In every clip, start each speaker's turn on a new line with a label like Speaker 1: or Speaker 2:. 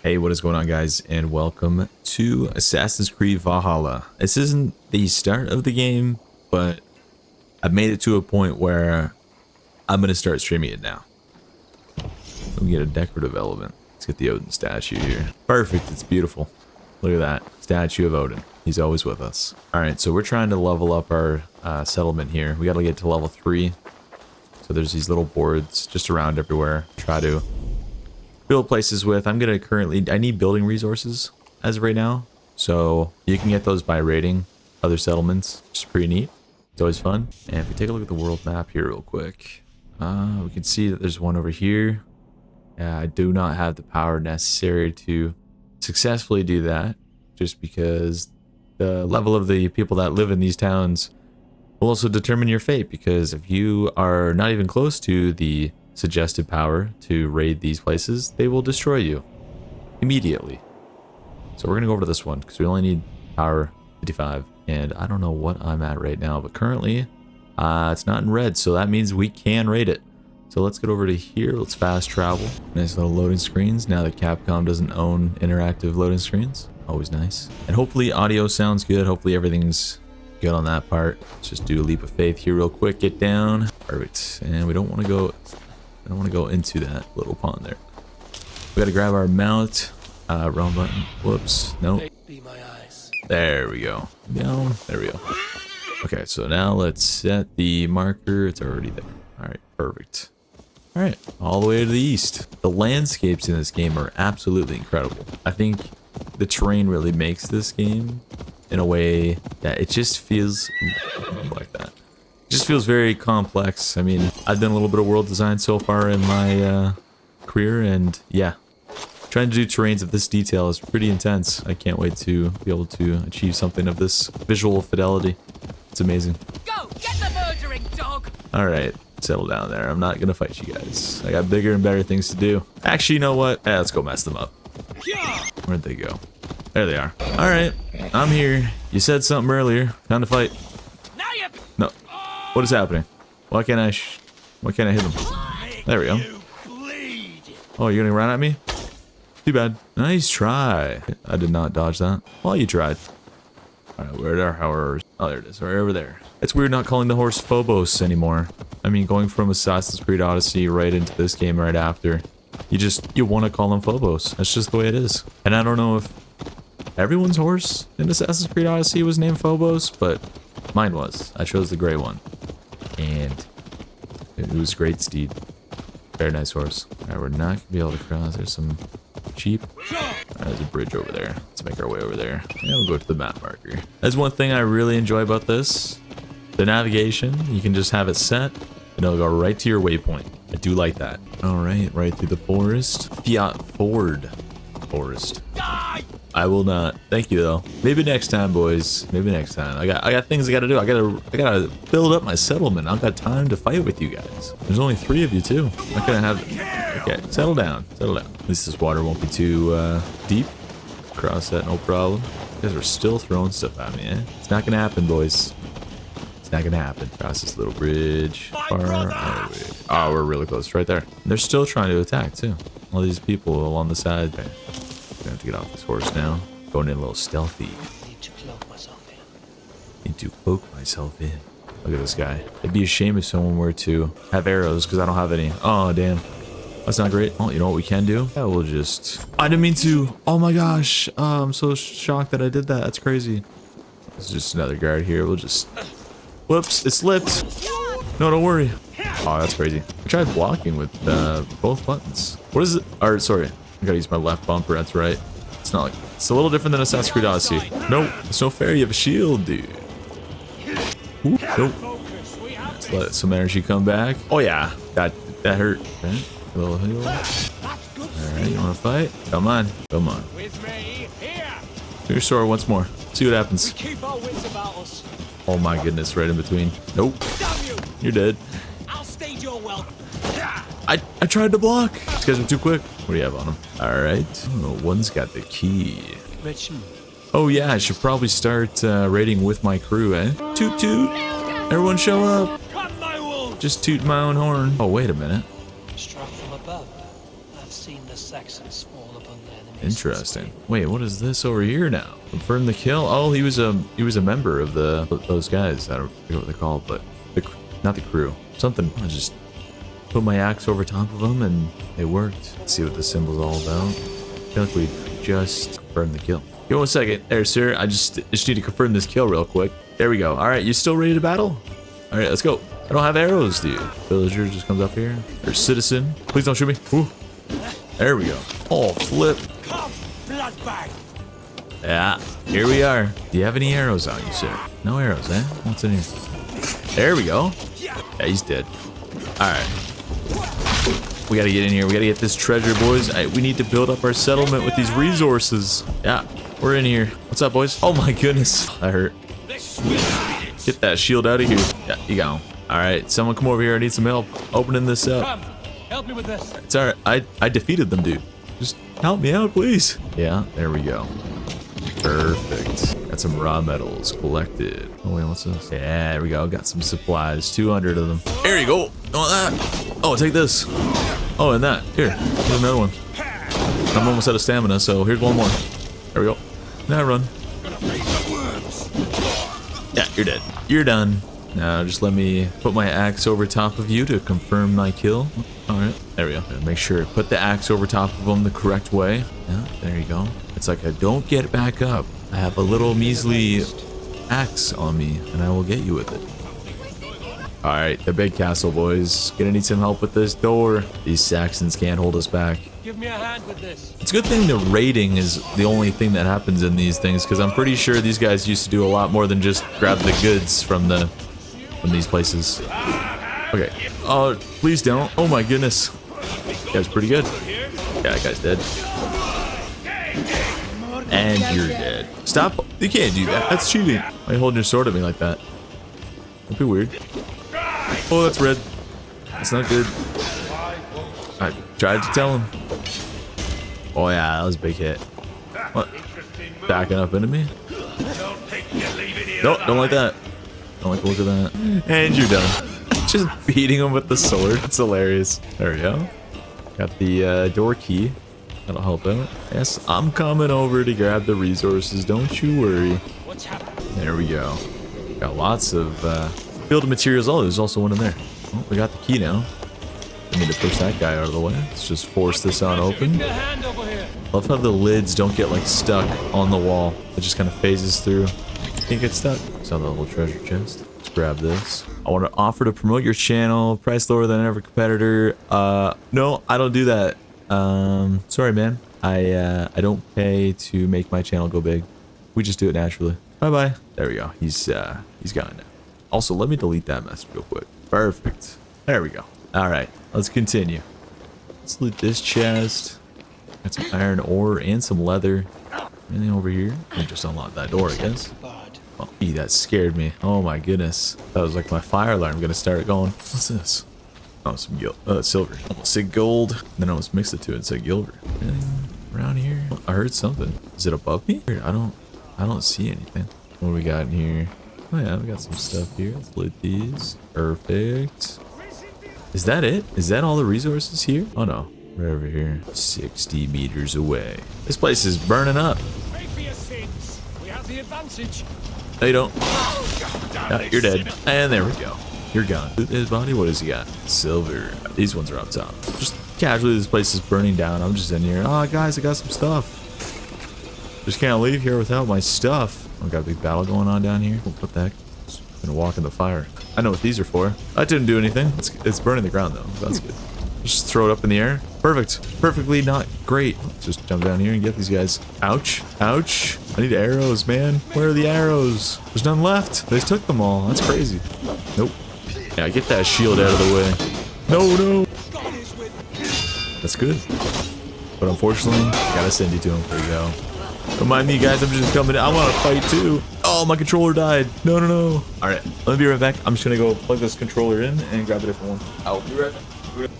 Speaker 1: Hey, what is going on, guys, and welcome to Assassin's Creed Valhalla. This isn't the start of the game, but I've made it to a point where I'm going to start streaming it now. We get a decorative element. Let's get the Odin statue here. Perfect, it's beautiful. Look at that, statue of Odin. He's always with us. Alright, so we're trying to level up our settlement here. We got to get to level 3. So there's these little boards just around everywhere. Try to build places with. I need building resources as of right now, so you can get those by raiding other settlements, which is pretty neat. It's always fun. And if we take a look at the world map here real quick, we can see that there's one over here. I do not have the power necessary to successfully do that, just because the level of the people that live in these towns will also determine your fate, because if you are not even close to the suggested power to raid these places, they will destroy you immediately. So we're gonna go over to this one because we only need power 55, and I don't know what I'm at right now, but currently it's not in red, so that means we can raid it. So let's get over to here. Let's fast travel. Nice little loading screens now that Capcom doesn't own interactive loading screens. Always nice. And hopefully audio sounds good. Hopefully everything's good on that part. Let's just do a leap of faith here real quick. Get down. Perfect. And we don't want to go into that little pond there. We gotta grab our mount. Wrong button. Whoops. Nope. There we go. Down. There we go. Okay, so now let's set the marker. It's already there. Alright, perfect. Alright, all the way to the east. The landscapes in this game are absolutely incredible. I think the terrain really makes this game in a way that it just feels like that. It just feels very complex. I mean, I've done a little bit of world design so far in my career, and yeah, trying to do terrains of this detail is pretty intense. I can't wait to be able to achieve something of this visual fidelity. It's amazing.
Speaker 2: Go, get the murdering dog!
Speaker 1: Alright, settle down there. I'm not gonna fight you guys. I got bigger and better things to do. Actually, you know what? Let's go mess them up. Where'd they go? There they are. Alright, I'm here. You said something earlier. Time to fight. No. What is happening? Why can't I hit them? There we go. Oh, you're gonna run at me? Too bad. Nice try. I did not dodge that. Well, you tried. Alright, where are our horrors? Oh, there it is. Right over there. It's weird not calling the horse Phobos anymore. I mean, going from Assassin's Creed Odyssey right into this game right after, you want to call him Phobos. That's just the way it is. And I don't know if everyone's horse in Assassin's Creed Odyssey was named Phobos, but mine was. I chose the gray one. And it was a great steed. Very nice horse. Alright, we're not going to be able to cross. There's some sheep. There's a bridge over there. Let's make our way over there. And we'll go to the map marker. That's one thing I really enjoy about this. The navigation, you can just have it set and it'll go right to your waypoint. I do like that. Alright, right through the forest. Fiat Ford Forest. I will not. Thank you though. Maybe next time, boys. Maybe next time. I got things I gotta do. I gotta build up my settlement. I've got time to fight with you guys. There's only 3 of you too. I'm not gonna have. Okay, settle down. Settle down. At least this water won't be too deep. Cross that, no problem. You guys are still throwing stuff at me, eh? It's not gonna happen, boys. It's not gonna happen. Cross this little bridge. Oh, we're really close. Right there. They're still trying to attack too. All these people along the side. Okay. I'm gonna have to get off this horse now. Going in a little stealthy.
Speaker 3: Need to cloak myself
Speaker 1: in. Look at this guy. It'd be a shame if someone were to have arrows, because I don't have any. Oh, damn. That's not great. Oh, you know what we can do? Yeah, we'll just... I didn't mean to. Oh my gosh. I'm so shocked that I did that. That's crazy. There's just another guard here. We'll just... Whoops, it slipped. No, don't worry. Oh, that's crazy. I tried blocking with both buttons. What is it? Alright, sorry. I gotta use my left bumper, that's right. It's not like... It's a little different than Assassin's Creed Odyssey. Nope, it's no fair, you have a shield, dude. Ooh, nope. Let's let some energy come back. Oh yeah, that hurt. Okay. A little heal. Alright, you wanna fight? Come on, come on. Do your sword once more. See what happens. Oh my goodness, right in between. Nope. You're dead. I tried to block. These guys are too quick. What do you have on them? Alright. Oh, one's got the key. Oh yeah, I should probably start raiding with my crew, eh? Toot toot. Everyone show up. Just toot my own horn. Oh, wait a minute.
Speaker 3: Struck from above. I've seen the Saxons fall upon the enemy.
Speaker 1: Interesting. Wait, what is this over here now? Confirm the kill. Oh, he was a member of those guys. I don't forget what they're called, but not the crew. Something. I just put my axe over top of them and it worked. Let's see what the symbol's all about. I feel like we just confirmed the kill. Give me 1 second. There, sir. I just need to confirm this kill real quick. There we go. All right, you still ready to battle? All right, let's go. I don't have arrows, dude. Villager just comes up here. Or citizen. Please don't shoot me. Ooh. There we go. Oh, flip. Yeah, here we are. Do you have any arrows on you, sir? No arrows, eh? What's in here? There we go. Yeah, he's dead. All right. We gotta get in here. We gotta get this treasure, boys. We need to build up our settlement with these resources. Yeah, we're in here. What's up, boys? Oh my goodness. That hurt. Get that shield out of here. Yeah, you got him. All right, someone come over here. I need some help opening this up.
Speaker 2: Come, help me with this.
Speaker 1: It's all right. I defeated them, dude. Just help me out, please. Yeah, there we go. Perfect. Got some raw metals collected. Oh wait, what's this? Yeah, there we go. Got some supplies. 200 of them. There you go. Oh, that. Oh, take this. Oh, and that. Here. Here's another one. I'm almost out of stamina, so here's one more. There we go. Now run. Yeah, you're dead. You're done. Now just let me put my axe over top of you to confirm my kill. All right, there we go. Make sure to put the axe over top of them the correct way. Yeah, there you go. It's like I don't get back up. I have a little measly axe on me, and I will get you with it. All right, the big castle, boys. Gonna need some help with this door. These Saxons can't hold us back.
Speaker 2: Give me a hand with this.
Speaker 1: It's a good thing the raiding is the only thing that happens in these things, because I'm pretty sure these guys used to do a lot more than just grab the goods from these places. Okay. Oh, please don't. Oh my goodness. That guy's pretty good. Yeah, that guy's dead. And you're dead. Stop. You can't do that. That's cheating. Why are you holding your sword at me like that? That'd be weird. Oh, that's red. That's not good. I tried to tell him. Oh yeah, that was a big hit. What? Backing up into me? Nope, don't like that. Don't like the look of that. And you're done. Just beating him with the sword. It's hilarious. There we go. Got the door key. That'll help out. Yes, I'm coming over to grab the resources. Don't you worry.
Speaker 2: What's happening?
Speaker 1: There we go. Got lots of building materials. Oh, there's also one in there. Oh, we got the key now. I need to push that guy out of the way. Let's just force this on open. Love how the lids don't get like stuck on the wall. It just kind of phases through. Can't get stuck. Saw the little treasure chest. Let's grab this. I want to offer to promote your channel. Price lower than every competitor. No, I don't do that. Sorry, man. I don't pay to make my channel go big. We just do it naturally. Bye bye. There we go. He's gone now. Also, let me delete that mess real quick. Perfect. There we go. All right, let's continue. Let's loot this chest. Got some iron ore and some leather. Anything over here? I just unlocked that door, I guess. Oh, that scared me. Oh my goodness. That was like my fire alarm gonna start going. What's this? Oh, some silver. Almost said gold. Then I almost mixed it to it and said silver. Anything around here? Oh, I heard something. Is it above me? Weird, I don't see anything. What do we got in here? Oh yeah, we got some stuff here. Let's loot these. Perfect. Is that it? Is that all the resources here? Oh no, right over here. 60 meters away. This place is burning up.
Speaker 2: Pray for your sins. We have the advantage.
Speaker 1: No, you don't. No, you're dead. And there we go. You're gone. His body, what does he got? Silver. These ones are up top. Just casually, this place is burning down. I'm just in here. Oh, guys, I got some stuff. Just can't leave here without my stuff. I've got a big battle going on down here. What the heck? Just gonna walk in the fire. I know what these are for. That didn't do anything. It's burning the ground though. That's good. Just throw it up in the air. Perfect. Perfectly not great. Let's just jump down here and get these guys. Ouch. Ouch. I need arrows, man. Where are the arrows? There's none left. They took them all. That's crazy. Nope. Yeah, get that shield out of the way. No, no. That's good. But unfortunately, gotta send you to him. There you go. Don't mind me, guys. I'm just coming in. I want to fight too. Oh, my controller died. No, no, no. All right, let me be right back. I'm just gonna go plug this controller in and grab a different one. I'll be right back.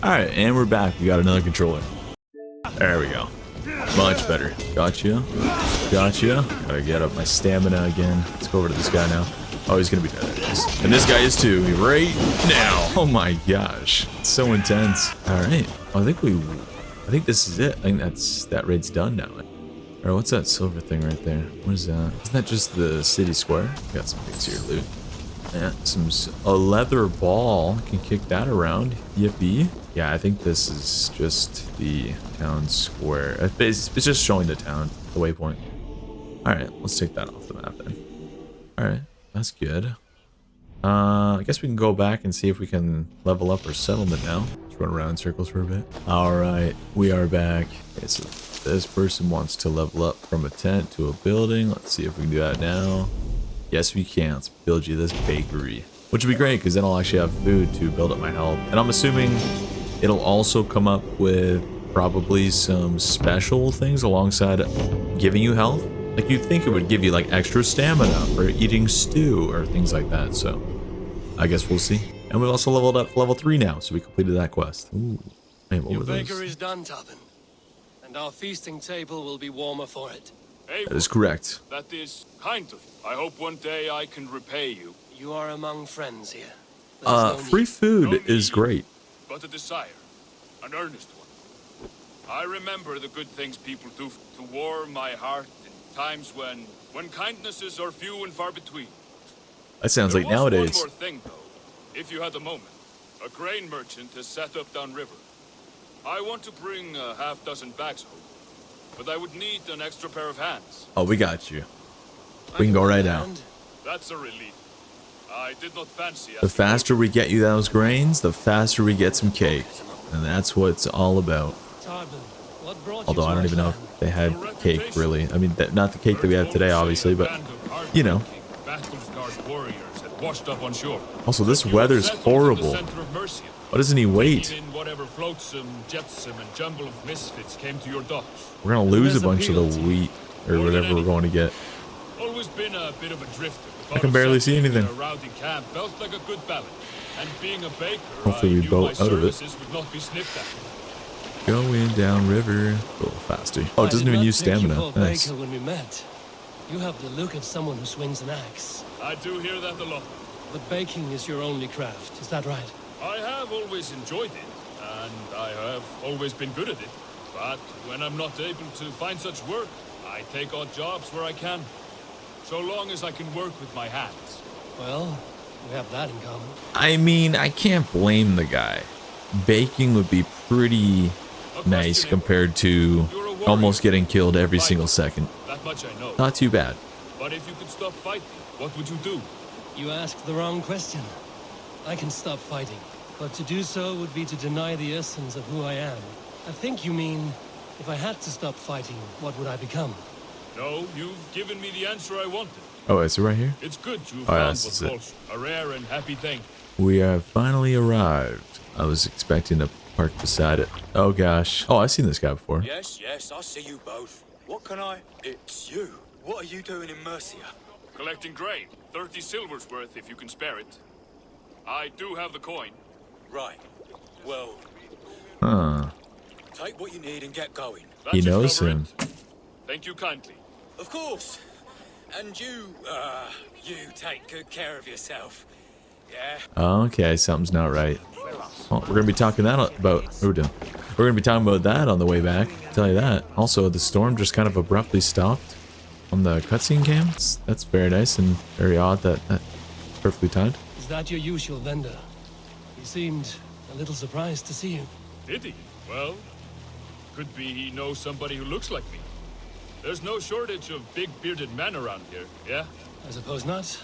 Speaker 1: All right, and we're back. We got another controller. There we go. Much better. Gotcha. Gotcha. Gotta get up my stamina again. Let's go over to this guy now. Oh, he's gonna be dead. And this guy is too. Right now. Oh my gosh. It's so intense. All right. I think this is it. I think that raid's done now. Alright, what's that silver thing right there? What is that? Isn't that just the city square? Got some things here, loot. Yeah, a leather ball. Can kick that around. Yippee. Yeah, I think this is just the town square. It's just showing the town, the waypoint. Alright, let's take that off the map then. Alright, that's good. I guess we can go back and see if we can level up our settlement now. Let's run around in circles for a bit. Alright, we are back. Okay, so this person wants to level up from a tent to a building. Let's see if we can do that now. Yes, we can. Let's build you this bakery. Which would be great, because then I'll actually have food to build up my health. And I'm assuming it'll also come up with probably some special things alongside giving you health. Like, you'd think it would give you, like, extra stamina for eating stew or things like that. So, I guess we'll see. And we've also leveled up to level 3 now, so we completed that quest. Ooh. Hey, what
Speaker 2: Your
Speaker 1: were those?
Speaker 2: baker is done, Tobin. And our feasting table will be warmer for it.
Speaker 3: Eivor,
Speaker 1: That is correct.
Speaker 3: that is kind of you. I hope one day I can repay you.
Speaker 2: You are among friends here. There's no
Speaker 1: Free
Speaker 2: need.
Speaker 1: food
Speaker 3: No
Speaker 1: is
Speaker 3: need.
Speaker 1: great.
Speaker 3: But a desire, an earnest one. I remember the good things people do to warm my heart in times when kindnesses are few and far between.
Speaker 1: That sounds
Speaker 3: There
Speaker 1: like
Speaker 3: was
Speaker 1: nowadays.
Speaker 3: one more thing, though, if you had a moment. A grain merchant has set up downriver. I want to bring a half-dozen bags home, but I would need an extra pair of hands.
Speaker 1: Oh, we got you.
Speaker 2: I
Speaker 1: We can go right
Speaker 2: lend a
Speaker 1: now.
Speaker 2: hand.
Speaker 3: That's a relief. I did not fancy
Speaker 1: The faster we get you those grains, the faster we get some cake. And that's what it's all about.
Speaker 2: Tobin, what brought
Speaker 1: Although
Speaker 2: you to
Speaker 1: I don't
Speaker 2: our
Speaker 1: even know
Speaker 2: clan?
Speaker 1: if they had cake, really. I mean, not the cake that we have today, obviously, but, you know.
Speaker 3: Battle-scarred warriors had washed up on shore.
Speaker 1: Also, this
Speaker 3: You had
Speaker 1: weather's
Speaker 3: settled in the
Speaker 1: horrible.
Speaker 3: center of Mercia,
Speaker 1: Why doesn't he wait?
Speaker 3: taking in whatever flotsam, jetsam, and jumble of misfits came to your docks.
Speaker 1: We're gonna lose a
Speaker 2: There's a
Speaker 1: bunch of the
Speaker 2: penalty.
Speaker 1: wheat or whatever we're going to get.
Speaker 3: Always been a bit of a drifter.
Speaker 1: I can barely see anything.
Speaker 3: A rowdy camp felt like a good balance. And being a baker,
Speaker 1: Hopefully
Speaker 3: I
Speaker 1: we
Speaker 3: knew
Speaker 1: boat
Speaker 3: my
Speaker 1: out of it.
Speaker 3: services would not be sniffed at.
Speaker 1: Going down river. A little faster. Oh,
Speaker 2: I
Speaker 1: it doesn't
Speaker 2: did
Speaker 1: even
Speaker 2: not
Speaker 1: use
Speaker 2: take you
Speaker 1: stamina.
Speaker 2: for a
Speaker 1: Nice.
Speaker 2: baker when we met. You have the look of someone who swings an axe.
Speaker 3: I do hear that a lot.
Speaker 2: But baking is your only craft, is that right?
Speaker 3: I have always enjoyed it, and I have always been good at it. But when I'm not able to find such work, I take odd jobs where I can. So long as I can work with my hands.
Speaker 2: Well, we have that in common.
Speaker 1: I mean, I can't blame the guy. Baking would be pretty nice compared to almost getting killed every single second.
Speaker 3: That much I know.
Speaker 1: Not too bad.
Speaker 3: But if you could stop fighting, what would you do?
Speaker 2: You asked the wrong question. I can stop fighting, but to do so would be to deny the essence of who I am. I think you mean, if I had to stop fighting, what would I become?
Speaker 3: No, you've given me the answer I wanted.
Speaker 1: Oh, is it right here?
Speaker 3: It's good you've
Speaker 1: Oh, yeah,
Speaker 3: found
Speaker 1: this
Speaker 3: what
Speaker 1: is it.
Speaker 3: calls a rare and happy thing.
Speaker 1: We have finally arrived. I was expecting to park beside it. Oh gosh. Oh, I've seen this guy before.
Speaker 4: Yes, I see you both. What can I... It's you. What are you doing in Mercia?
Speaker 3: Collecting grain. 30 silver's worth if you can spare it. I do have the coin.
Speaker 4: Right. Well,
Speaker 1: Huh.
Speaker 4: take what you need and get going.
Speaker 3: That
Speaker 1: He
Speaker 3: should
Speaker 1: knows
Speaker 3: cover
Speaker 1: him.
Speaker 3: it. Thank you kindly.
Speaker 4: Of course. And you take good care of yourself. Yeah?
Speaker 1: Okay, something's not right. Well, we're gonna be talking about we're gonna be talking about that on the way back. I'll tell you that. Also, the storm just kind of abruptly stopped on the cutscene cam. That's very nice and very odd that perfectly timed.
Speaker 2: Is that your usual vendor? He seemed a little surprised to see you.
Speaker 3: Did he? Well, could be he knows somebody who looks like me. There's no shortage of big bearded men around here, yeah?
Speaker 2: I suppose not.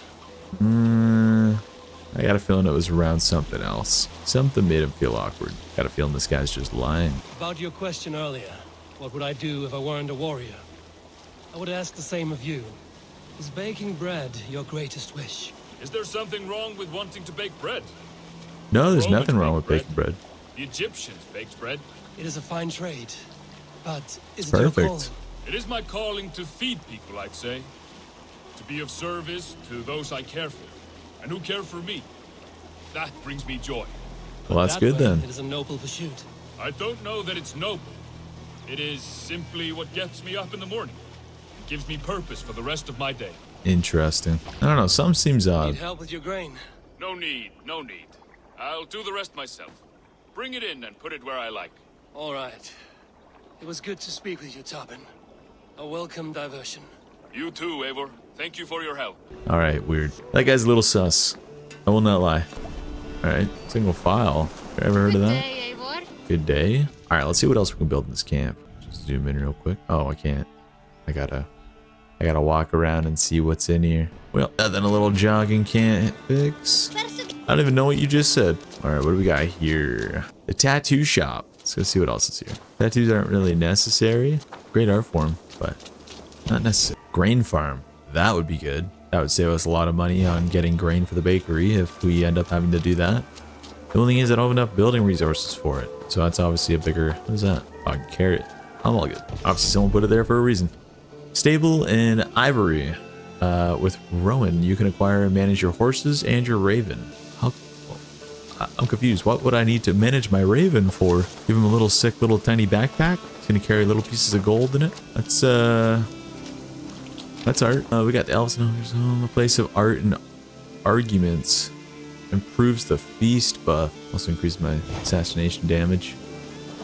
Speaker 1: I got a feeling it was around something else. Something made him feel awkward. Got a feeling this guy's just lying.
Speaker 2: About your question earlier, what would I do if I weren't a warrior? I would ask the same of you. Is baking bread your greatest wish?
Speaker 3: Is there something wrong with wanting to bake bread?
Speaker 1: No, there's
Speaker 3: Romans
Speaker 1: nothing wrong with
Speaker 3: baked
Speaker 1: baking bread.
Speaker 3: The Egyptians baked bread.
Speaker 2: It is a fine trade. But is it your call?
Speaker 1: Perfect.
Speaker 3: It is my calling to feed people, I'd say. To be of service to those I care for, and who care for me. That brings me joy.
Speaker 1: Well, that's
Speaker 2: That
Speaker 1: good
Speaker 2: way,
Speaker 1: then.
Speaker 2: It is a noble pursuit.
Speaker 3: I don't know that it's noble. It is simply what gets me up in the morning. It gives me purpose for the rest of my day.
Speaker 1: Interesting. I don't know, something seems
Speaker 2: Need
Speaker 1: odd.
Speaker 2: help with your grain?
Speaker 3: No need, no need. I'll do the rest myself. Bring it in and put it where I like.
Speaker 2: All right. It was good to speak with you, Tobin. A welcome diversion.
Speaker 3: You too, Eivor. Thank you for your help.
Speaker 1: All right, weird. That guy's a little sus. I will not lie. All right, single file. Ever heard of that?
Speaker 5: Day, Eivor.
Speaker 1: Good day. All right, let's see what else we can build in this camp. Just zoom in real quick. Oh, I can't. I gotta walk around and see what's in here. Well, nothing a little jogging can't fix. I don't even know what you just said. All right, what do we got here? The tattoo shop. Let's go see what else is here. Tattoos aren't really necessary. Great art form, but not necessary. Grain farm. That would be good. That would save us a lot of money on getting grain for the bakery if we end up having to do that. The only thing is I don't have enough building resources for it. So that's obviously a bigger... What is that? Oh, carrot. I'm all good. Obviously someone put it there for a reason. Stable and ivory. With Rowan, you can acquire and manage your horses and your raven. How... I'm confused. What would I need to manage my raven for? Give him a little sick little tiny backpack? It's gonna carry little pieces of gold in it? That's art. We got the elves and ogres home. A place of art and arguments. Improves the feast buff. Also increases my assassination damage.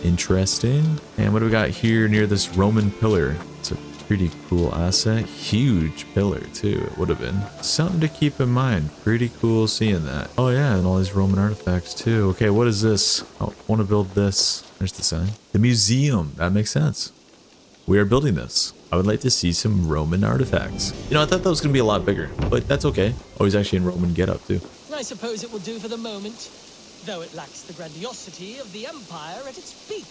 Speaker 1: Interesting. And what do we got here near this Roman pillar? It's a pretty cool asset. Huge pillar too. It would have been. Something to keep in mind. Pretty cool seeing that. Oh yeah, and all these Roman artifacts too. Okay, what is this? I want to build this. There's the sign. The museum. That makes sense. We are building this. I would like to see some Roman artifacts. You know, I thought that was going to be a lot bigger, but that's okay. Oh, he's actually in Roman getup too.
Speaker 2: I suppose it will do for the moment, though it lacks the grandiosity of the Empire at its peak.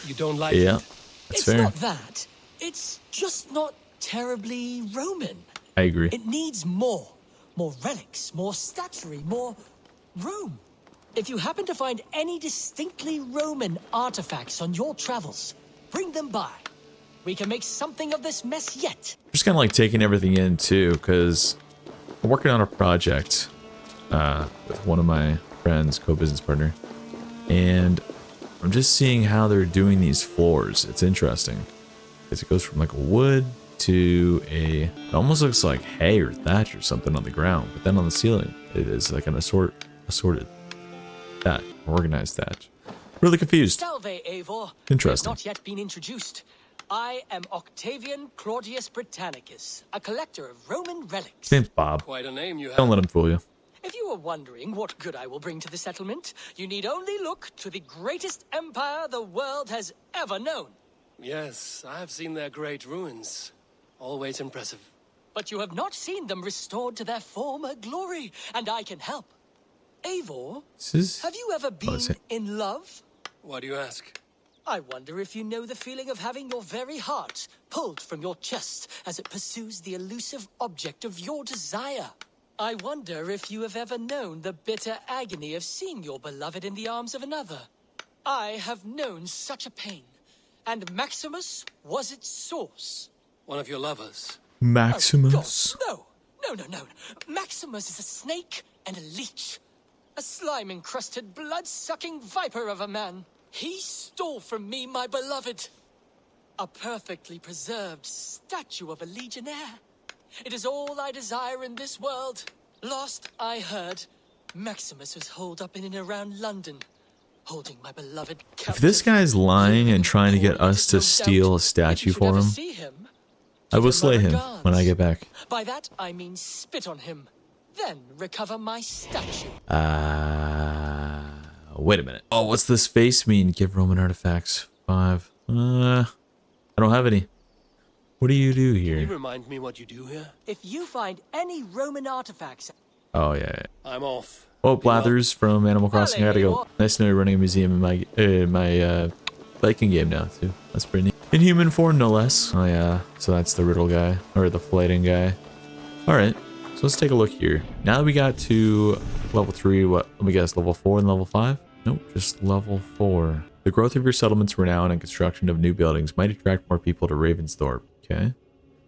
Speaker 2: You don't like
Speaker 1: Yeah,
Speaker 2: it?
Speaker 1: that's
Speaker 2: It's
Speaker 1: fair.
Speaker 2: not that. It's just not terribly Roman.
Speaker 1: I agree.
Speaker 2: It needs more. More relics, more statuary, more Rome. If you happen to find any distinctly Roman artifacts on your travels, bring them by. We can make something of this mess yet.
Speaker 1: Just kind of like taking everything in too, because I'm working on a project with one of my friends, co-business partner, and I'm just seeing how they're doing these floors. It's interesting because it goes from like a wood to it almost looks like hay or thatch or something on the ground, but then on the ceiling it is like an assorted thatch, organized thatch. Really confused.
Speaker 2: Salve, Eivor.
Speaker 1: Interesting.
Speaker 2: You have not yet been introduced. I am Octavian Claudius Britannicus, a collector of Roman relics.
Speaker 1: His name's Bob.
Speaker 2: Quite a name you have.
Speaker 1: Don't let him fool you.
Speaker 2: If you were wondering what good I will bring to the settlement, you need only look to the greatest empire the world has ever known.
Speaker 6: Yes, I have seen their great ruins. Always impressive.
Speaker 2: But you have not seen them restored to their former glory, and I can help. Eivor,
Speaker 1: This is...
Speaker 2: have you ever been
Speaker 1: is it?
Speaker 2: in love?
Speaker 6: Why do you ask?
Speaker 2: I wonder if you know the feeling of having your very heart pulled from your chest as it pursues the elusive object of your desire. I wonder if you have ever known the bitter agony of seeing your beloved in the arms of another. I have known such a pain, and Maximus was its source.
Speaker 6: One of your lovers.
Speaker 1: Maximus.
Speaker 2: Oh, God, no. Maximus is a snake and a leech. A slime-encrusted, blood-sucking viper of a man. He stole from me my beloved. A perfectly preserved statue of a legionnaire. It is all I desire in this world. Last I heard, Maximus was holed up in and around London, holding my beloved captive.
Speaker 1: If this guy's lying and trying to get us to steal a statue
Speaker 2: If you should
Speaker 1: for
Speaker 2: ever
Speaker 1: him,
Speaker 2: see him,
Speaker 1: I will
Speaker 2: give him
Speaker 1: slay
Speaker 2: my
Speaker 1: him
Speaker 2: regards.
Speaker 1: when I get back.
Speaker 2: By that I mean spit on him, then recover my statue.
Speaker 1: Wait a minute. Oh, what's this face mean? Give Roman artifacts 5. I don't have any. What do you do
Speaker 6: Can you
Speaker 1: here?
Speaker 6: remind me what you do here?
Speaker 2: If you find any Roman artifacts,
Speaker 1: Oh, yeah.
Speaker 6: I'm off.
Speaker 1: Oh, Blathers from Animal Crossing. I gotta go. Nice to know you're running a museum in my Viking game now, too. That's pretty neat. In human form, no less. Oh, yeah. So that's the riddle guy, or the flighting guy. All right. So let's take a look here. Now that we got to level 3, what? Let me guess, level 4 and level 5? Nope, just level 4. The growth of your settlement's renown and construction of new buildings might attract more people to Ravensthorpe. Okay.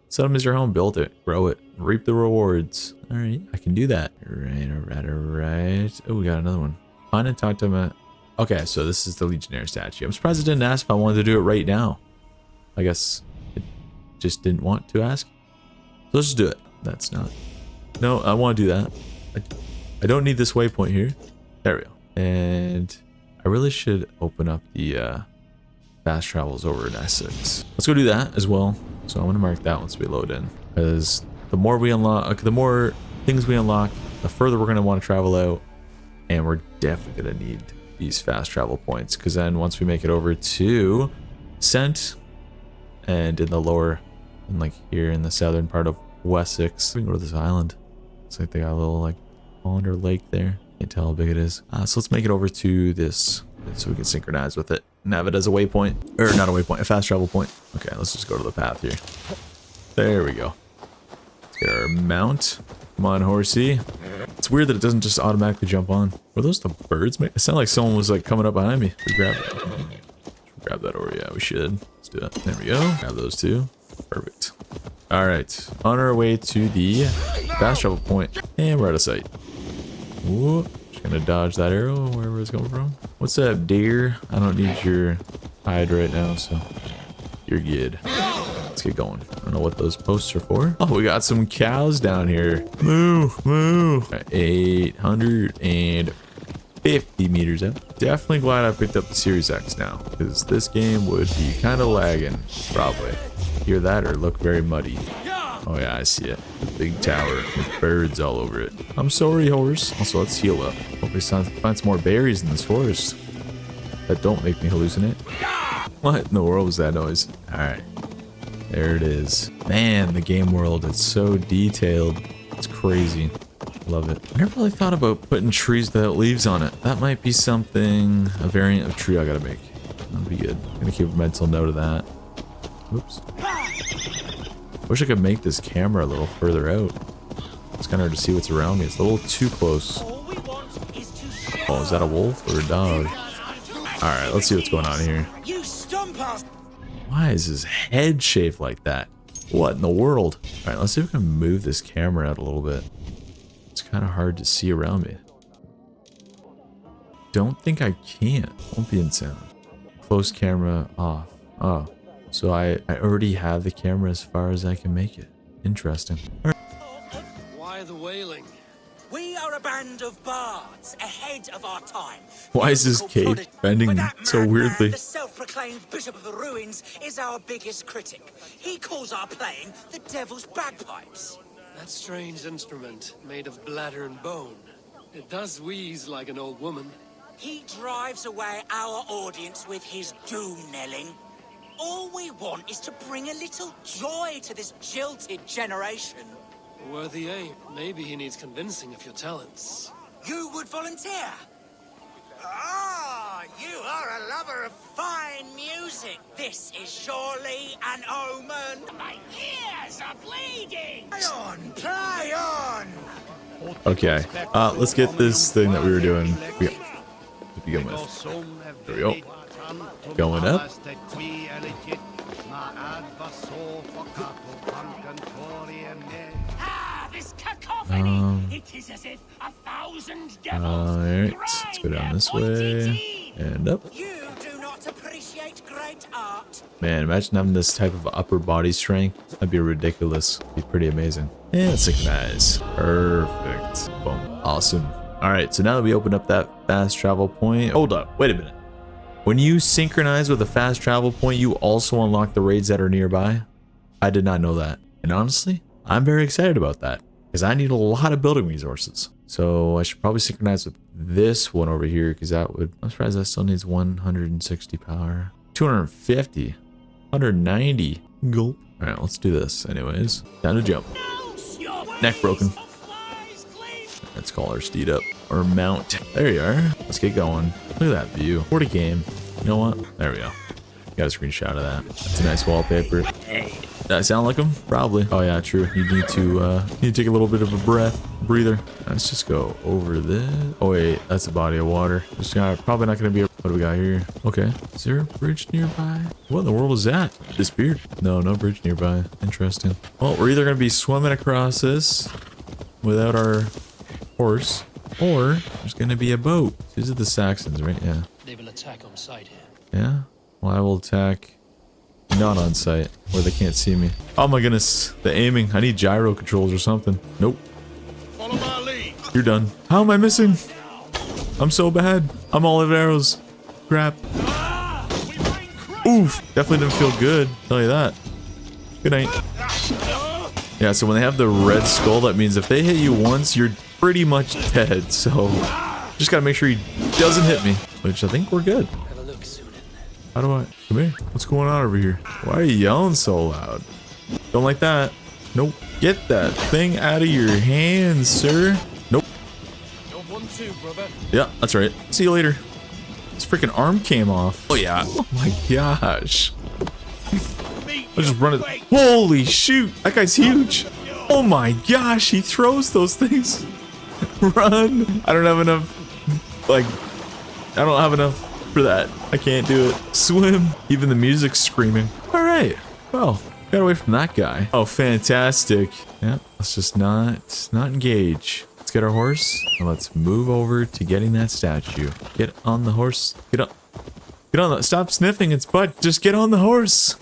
Speaker 1: Set them as your home, build it, grow it, reap the rewards. All right, I can do that. All right. Oh, we got another one. Find and talk to him. Okay, so this is the Legionnaire statue. I'm surprised it didn't ask if I wanted to do it right now. I guess it just didn't want to ask. So let's just do it. That's not... No, I want to do that. I don't need this waypoint here. There we go. And I really should open up the... I fast travels over in Essex. Let's go do that as well. So I'm gonna mark that once we load in, because the more we unlock, the more things we unlock, the further we're gonna want to travel out, and we're definitely gonna need these fast travel points. Because then once we make it over to Cent and in the lower, and like here in the southern part of Wessex, we can go to this island. Looks like they got a little like pond or lake there. Can't tell how big it is. So let's make it over to this so we can synchronize with it and have it as a waypoint, or not a waypoint, a fast travel point. Okay, let's just go to the path here. There we go. Let's get our mount. Come on, horsey. It's weird that it doesn't just automatically jump on. Were those the birds? It sounded like someone was like coming up behind me. We grab that over. Yeah, we should. Let's do that. There we go. Grab those two. Perfect. All right, on our way to the fast travel point, and we're out of sight. Whoa. Just gonna dodge that arrow wherever it's coming from. What's up, deer? I don't need your hide right now, so you're good. Let's get going. I don't know what those posts are for. Oh, we got some cows down here. Moo, moo. 850 meters out. Definitely glad I picked up the Series X now, because this game would be kind of lagging, probably. Hear that or look very muddy. Oh yeah, I see it. The big tower with birds all over it. I'm sorry, horse. Also, let's heal up. Hopefully find some more berries in this forest that don't make me hallucinate. What in the world was that noise? Alright. There it is. Man, the game world, it's so detailed. It's crazy. Love it. I never really thought about putting trees without leaves on it. That might be something, a variant of tree I gotta make. That'd be good. I'm gonna keep a mental note of that. Oops. Wish I could make this camera a little further out. It's kind of hard to see what's around me. It's a little too close. Oh, is that a wolf or a dog? Alright, let's see what's going on here. Why is his head shaped like that? What in the world? Alright, let's see if we can move this camera out a little bit. It's kind of hard to see around me. Don't think I can. Won't be in sound. Close camera off. Oh. So I already have the camera as far as I can make it. Interesting.
Speaker 6: Why the wailing?
Speaker 5: We are a band of bards ahead of our time.
Speaker 1: Why is this cape bending so weirdly?
Speaker 5: The self-proclaimed Bishop of the Ruins is our biggest critic. He calls our playing the Devil's Bagpipes.
Speaker 6: That strange instrument, made of bladder and bone. It does wheeze like an old woman.
Speaker 5: He drives away our audience with his doom-knelling. All we want is to bring a little joy to this jilted generation.
Speaker 6: Worthy aim. Maybe he needs convincing of your talents.
Speaker 5: You would volunteer? Ah, you are a lover of fine music. This is surely an omen. My ears are bleeding. Play on, play on.
Speaker 1: Okay, let's get this thing that we were doing to begin with. There we go. Going up.
Speaker 5: This cacophony. It is as if 1,000 devils.
Speaker 1: Alright, let's go down this way and up.
Speaker 5: You do not appreciate great art.
Speaker 1: Man, imagine having this type of upper body strength. That'd be ridiculous. It'd be pretty amazing. And let's synchronize. Perfect. Boom. Awesome. Alright, so now that we opened up that fast travel point. Hold up. Wait a minute. When you synchronize with a fast travel point, you also unlock the raids that are nearby. I did not know that. And honestly, I'm very excited about that, because I need a lot of building resources. So I should probably synchronize with this one over here, because that would... I'm surprised that still needs 160 power. 250. 190. Gulp. Alright, let's do this anyways. Time to jump. Neck broken. Let's call our steed up. Or mount. There you are. Let's get going. Look at that view. What a game. You know what? There we go. Got a screenshot of that. That's a nice wallpaper. Did I sound like him? Probably. Oh yeah, true. You need to take a little bit of a breather. Let's just go over this. Oh wait, that's a body of water. It's probably not gonna be. What do we got here? Okay. Is there a bridge nearby? What in the world is that? Disappeared. No bridge nearby. Interesting. Well, we're either gonna be swimming across this without our horse, or there's gonna be a boat. These are the Saxons, right? Yeah.
Speaker 6: They will attack on sight here.
Speaker 1: Yeah. Well, I will attack not on sight where they can't see me. Oh my goodness, the aiming. I need gyro controls or something. Nope.
Speaker 3: Follow my lead.
Speaker 1: You're done. How am I missing? I'm so bad. I'm all out of arrows. Crap. Ooh, Oof. Definitely didn't feel good. Tell you that. Good night. Yeah, so when they have the red skull, that means if they hit you once, you're pretty much dead. So just gotta make sure he doesn't hit me, which I think we're good.
Speaker 6: Have a look, Sunan.
Speaker 1: How do I? Come here. What's going on over here? Why are you yelling so loud? Don't like that. Nope. Get that thing out of your hands, sir. Nope.
Speaker 6: Don't want to, brother.
Speaker 1: Yeah, that's right. See you later. His freaking arm came off. Oh yeah. Oh my gosh. I just run it. Holy shoot. That guy's huge. Oh my gosh. He throws those things. Run. I don't have enough. Like, I don't have enough for that. I can't do it. Swim. Even the music's screaming. All right. Well, got away from that guy. Oh, fantastic. Yeah. Let's just not engage. Let's get our horse and let's move over to getting that statue. Get on the horse. Get up. Get on the. Stop sniffing its butt. Just get on the horse.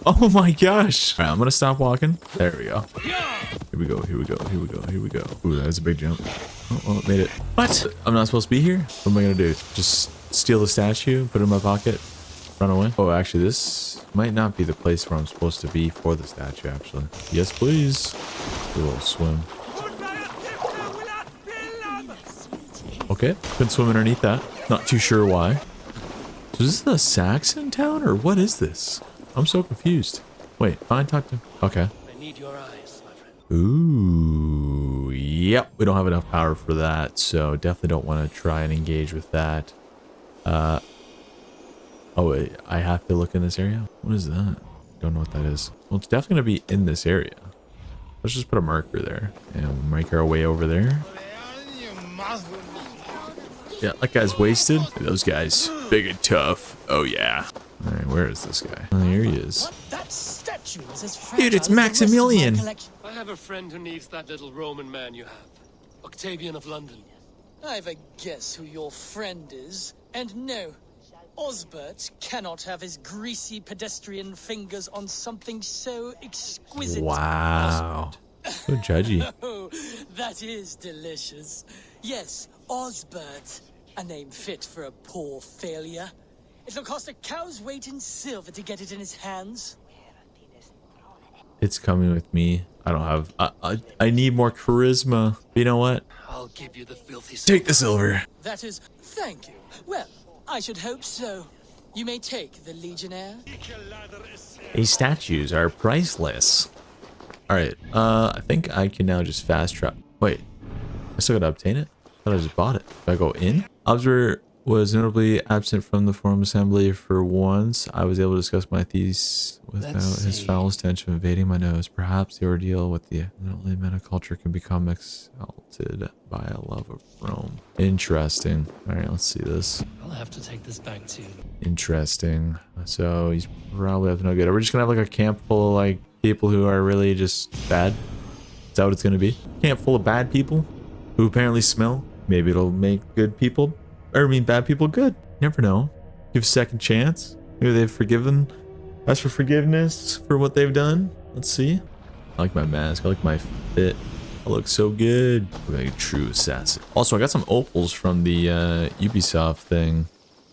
Speaker 1: Oh my gosh. All right, I'm gonna stop walking. There we go. Here we go. Here we go. Here we go. Here we go. Ooh, that was a big jump. Oh, well, it made it. What? I'm not supposed to be here? What am I gonna do? Just steal the statue, put it in my pocket, run away? Oh, actually, this might not be the place where I'm supposed to be for the statue, actually. Yes, please. Do a little swim. Okay, couldn't swim underneath that. Not too sure why. So is this a Saxon town or what is this? I'm so confused. Wait, fine, talk to him. Okay.
Speaker 6: I need your eyes, my friend.
Speaker 1: Ooh, yep. We don't have enough power for that, so definitely don't want to try and engage with that. Oh wait, I have to look in this area? What is that? Don't know what that is. Well, it's definitely going to be in this area. Let's just put a marker there and we'll make our way over there. Yeah, that guy's wasted. Those guys, big and tough. Oh yeah. All right, where is this guy? Oh, here he is.
Speaker 2: That statue is as
Speaker 1: Dude, it's
Speaker 2: fragile as the rest of my
Speaker 1: Maximilian.
Speaker 2: collection.
Speaker 6: I have a friend who needs that little Roman man you have. Octavian of London.
Speaker 2: I've a guess who your friend is. And no, Osbert cannot have his greasy pedestrian fingers on something so exquisite.
Speaker 1: Wow. So judgy.
Speaker 2: Oh, that is delicious. Yes, Osbert. A name fit for a poor failure. It'll cost a cow's weight in silver to get it in his hands.
Speaker 1: It's coming with me. I don't have... I need more charisma. But you know what?
Speaker 6: I'll give you the filthy
Speaker 1: Take the silver.
Speaker 2: That is... Thank you. Well, I should hope so. You may take the Legionnaire.
Speaker 1: These statues are priceless. Alright, I think I can now just fast travel. Wait, I still gotta obtain it? I thought I just bought it. Do I go in? Observer was notably absent from the forum assembly for once. I was able to discuss my thesis without his foul stench of invading my nose. Perhaps the ordeal with the evidently metaculture can become exalted by a love of Rome. Interesting. Alright, let's see this.
Speaker 6: I'll have to take this back too.
Speaker 1: Interesting. So he's probably up to no good. Are we just gonna have like a camp full of like people who are really just bad? Is that what it's gonna be? Camp full of bad people who apparently smell? Maybe it'll make good people, or I mean bad people good. You never know. Give a second chance. Maybe they've forgiven. Ask for forgiveness for what they've done. Let's see. I like my mask. I like my fit. I look so good. Look like a true assassin. Also, I got some opals from the Ubisoft thing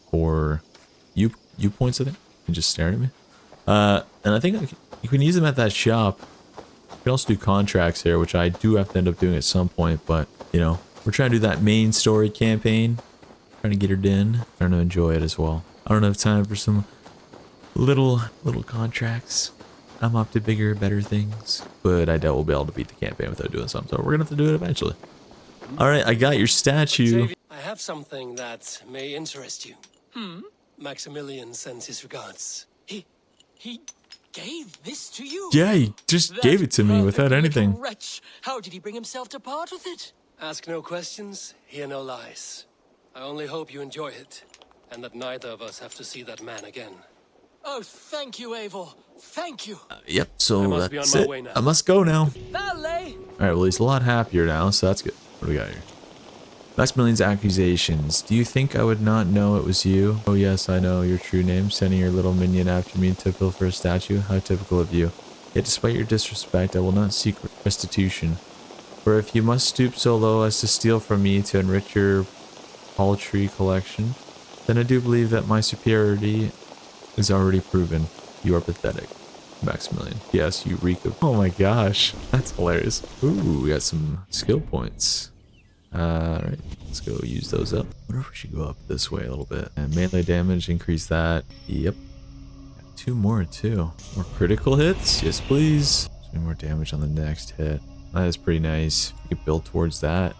Speaker 1: for U points, I think. You just stared at me. And I think you can use them at that shop. You can also do contracts here, which I do have to end up doing at some point, but you know, we're trying to do that main story campaign. Trying to get her in. Trying to enjoy it as well. I don't have time for some little contracts. I'm up to bigger, better things. But I doubt we'll be able to beat the campaign without doing something, so we're gonna have to do it eventually. Alright, I got your statue.
Speaker 6: I have something that may interest you. Maximilian sends his regards.
Speaker 2: He gave this to you?
Speaker 1: Yeah, he just
Speaker 2: That
Speaker 1: gave it to me without
Speaker 2: perfect little
Speaker 1: anything.
Speaker 2: Wretch. How did he bring himself to part with it?
Speaker 6: Ask no questions, hear no lies. I only hope you enjoy it, and that neither of us have to see that man again.
Speaker 2: Oh, thank you, Eivor. Thank you.
Speaker 1: Yep, so
Speaker 6: I must be
Speaker 1: that's
Speaker 6: on my
Speaker 1: it.
Speaker 6: way now.
Speaker 1: I must go now.
Speaker 2: Ballet!
Speaker 1: Alright, well he's a lot happier now, so that's good. What do we got here? Maximilian's accusations. Do you think I would not know it was you? Oh yes, I know your true name. Sending your little minion after me, typical for a statue. How typical of you. Yet despite your disrespect, I will not seek restitution. For if you must stoop so low as to steal from me to enrich your paltry collection, then I do believe that my superiority is already proven. You are pathetic. Maximilian. Yes, you reek of. Oh my gosh. That's hilarious. Ooh, we got some skill points. Alright, let's go use those up. I wonder if we should go up this way a little bit. And melee damage, increase that. Yep. Got 2 more too. More critical hits? Yes, please. 2 more damage on the next hit. That is pretty nice. We could build towards that.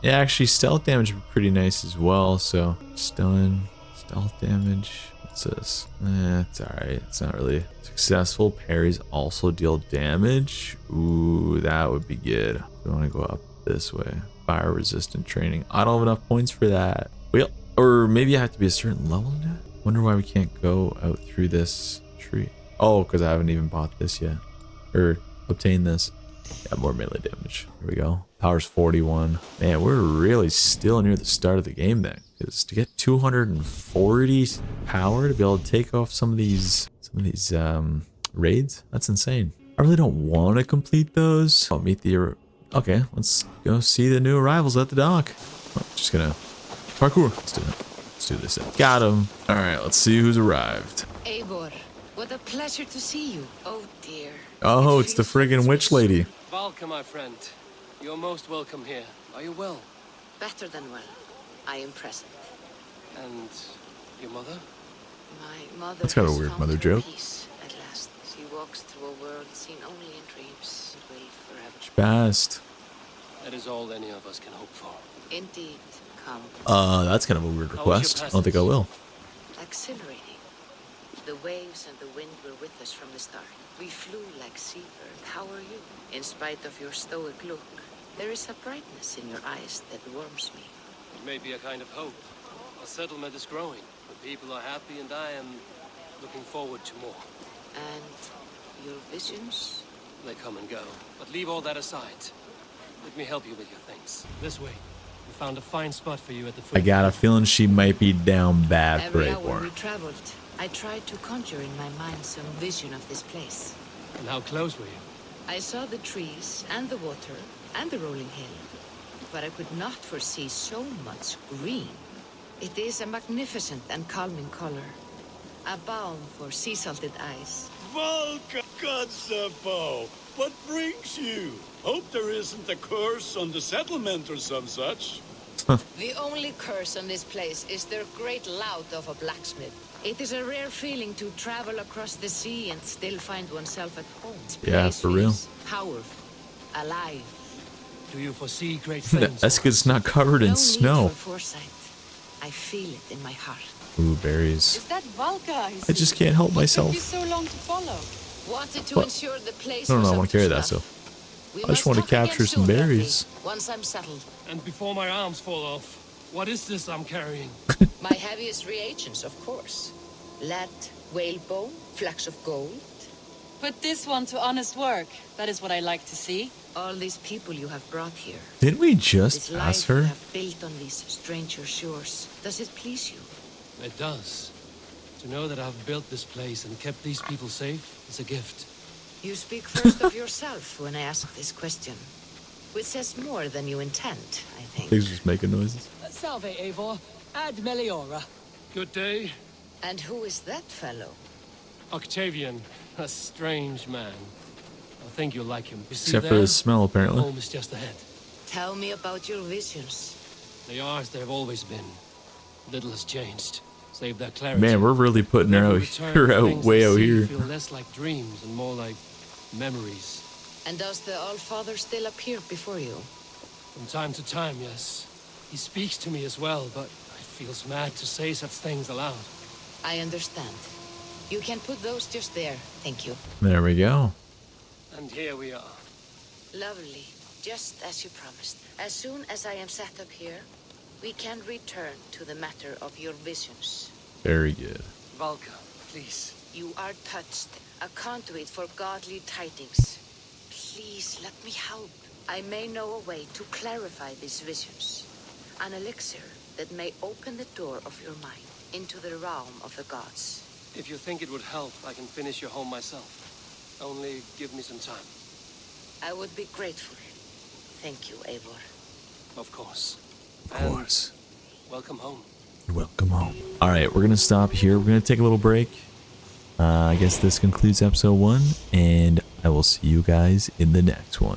Speaker 1: Yeah, actually, stealth damage would be pretty nice as well. So, stun, stealth damage. What's this? It's alright. It's not really successful. Parries also deal damage. Ooh, that would be good. We want to go up this way. Fire resistant training. I don't have enough points for that. Well, or maybe I have to be a certain level now. Wonder why we can't go out through this tree. Oh, because I haven't even bought this yet. Or obtained this. Yeah, more melee damage. Here we go. Power's 41. Man, we're really still near the start of the game then. Because to get 240 power to be able to take off some of these raids, that's insane. I really don't want to complete those. I'll meet the... Okay, let's go see the new arrivals at the dock. Oh, just gonna parkour. Let's do it. Let's do this. Got him. All right, let's see who's arrived.
Speaker 7: Eivor, what a pleasure to see you. Oh dear.
Speaker 1: Oh, it's the friggin' witch lady.
Speaker 6: Valka, my friend. You're most welcome here. Are you well?
Speaker 7: Better than well. I am present.
Speaker 6: And your mother?
Speaker 7: My mother.
Speaker 1: That's kind of a
Speaker 7: has
Speaker 1: weird
Speaker 7: found
Speaker 1: mother
Speaker 7: her
Speaker 1: joke.
Speaker 7: peace at last. She walks through a world seen only in dreams and will forever.
Speaker 1: Fast.
Speaker 6: That is all any of us can hope for.
Speaker 7: Indeed, come.
Speaker 1: That's kind of a weird request. I don't think I will.
Speaker 7: Exhilarating. The waves and the wind were with us from the start. We flew like seabirds. How are you? In spite of your stoic look, there is a brightness in your eyes that warms me.
Speaker 6: It may be a kind of hope. A settlement is growing. The people are happy and I am looking forward to more.
Speaker 7: And your visions?
Speaker 6: They come and go. But leave all that aside. Let me help you with your things. This way. We found a fine spot for you at the foot.
Speaker 1: I got a feeling she might be down bad for
Speaker 7: Every hour we
Speaker 1: Eivor.
Speaker 7: traveled, I tried to conjure in my mind some vision of this place.
Speaker 6: And how close were you?
Speaker 7: I saw the trees and the water and the rolling hill, but I could not foresee so much green. It is a magnificent and calming color, a balm for sea-salted eyes.
Speaker 8: Valka, Godsapo, what brings you? Hope there isn't a curse on the settlement or some such.
Speaker 7: The only curse on this place is their great lout of a blacksmith. It is a rare feeling to travel across the sea and still find oneself at home. This
Speaker 1: Yeah,
Speaker 7: place
Speaker 1: for real.
Speaker 7: feels powerful, alive.
Speaker 6: Do you foresee great things?
Speaker 1: That's because it's not covered in
Speaker 7: No
Speaker 1: snow.
Speaker 7: need for foresight. I feel it in my heart.
Speaker 1: Ooh, berries.
Speaker 9: Is that Valka?
Speaker 1: I just can't help
Speaker 9: What took you
Speaker 1: myself.
Speaker 9: so long to follow?
Speaker 7: Wanted to
Speaker 1: What?
Speaker 7: ensure the place
Speaker 1: I don't
Speaker 7: was
Speaker 1: know, I
Speaker 7: up
Speaker 1: want to carry
Speaker 7: to
Speaker 1: that,
Speaker 7: snuff.
Speaker 1: so.
Speaker 7: We
Speaker 1: I just
Speaker 7: must
Speaker 1: want to
Speaker 7: talk again
Speaker 1: capture some
Speaker 7: soon, Bradley,
Speaker 1: berries.
Speaker 7: once I'm settled.
Speaker 6: And before my arms fall off, what is this I'm carrying?
Speaker 7: My heaviest reagents, of course. Lead, whalebone, flecks of gold.
Speaker 9: Put this one to honest work. That is what I like to see.
Speaker 7: All these people you have brought here.
Speaker 1: Didn't we
Speaker 7: This
Speaker 1: just
Speaker 7: life
Speaker 1: pass
Speaker 7: you
Speaker 1: her?
Speaker 7: have built on these stranger shores. Does it please you?
Speaker 6: It does. To know that I've built this place and kept these people safe is a gift.
Speaker 7: You speak first of yourself when I ask this question. Which says more than you intend, I think.
Speaker 1: He's just making noises.
Speaker 2: Salve, Eivor. Ad meliora.
Speaker 6: Good day.
Speaker 7: And who is that fellow?
Speaker 6: Octavian, a strange man. I think you'll like him. You see
Speaker 1: Except for
Speaker 6: there?
Speaker 1: the smell, apparently.
Speaker 6: Home is just ahead.
Speaker 7: Tell me about your visions.
Speaker 6: They are as they have always been. Little has changed, save that clarity.
Speaker 1: Man, we're really putting her
Speaker 6: Whenever
Speaker 1: out,
Speaker 6: we return,
Speaker 1: her out
Speaker 6: things
Speaker 1: way
Speaker 6: at
Speaker 1: out
Speaker 6: sea
Speaker 1: here.
Speaker 6: feel less like dreams and more like memories.
Speaker 7: And does the All-Father still appear before you?
Speaker 6: From time to time, yes. He speaks to me as well, but it feels mad to say such things aloud.
Speaker 7: I understand. You can put those just there, thank you.
Speaker 1: There we go.
Speaker 6: And here we are.
Speaker 7: Lovely, just as you promised. As soon as I am set up here, we can return to the matter of your visions.
Speaker 1: Very good.
Speaker 6: Valka, please.
Speaker 7: You are touched, a conduit for godly tidings. Please let me help. I may know a way to clarify these visions. An elixir that may open the door of your mind into the realm of the gods.
Speaker 6: If you think it would help, I can finish your home myself. Only give me some time.
Speaker 7: I would be grateful. Thank you, Eivor.
Speaker 6: Of course.
Speaker 1: Of course.
Speaker 6: Welcome home.
Speaker 1: Welcome home. All right, we're going to stop here. We're going to take a little break. I guess this concludes episode 1, and I will see you guys in the next one.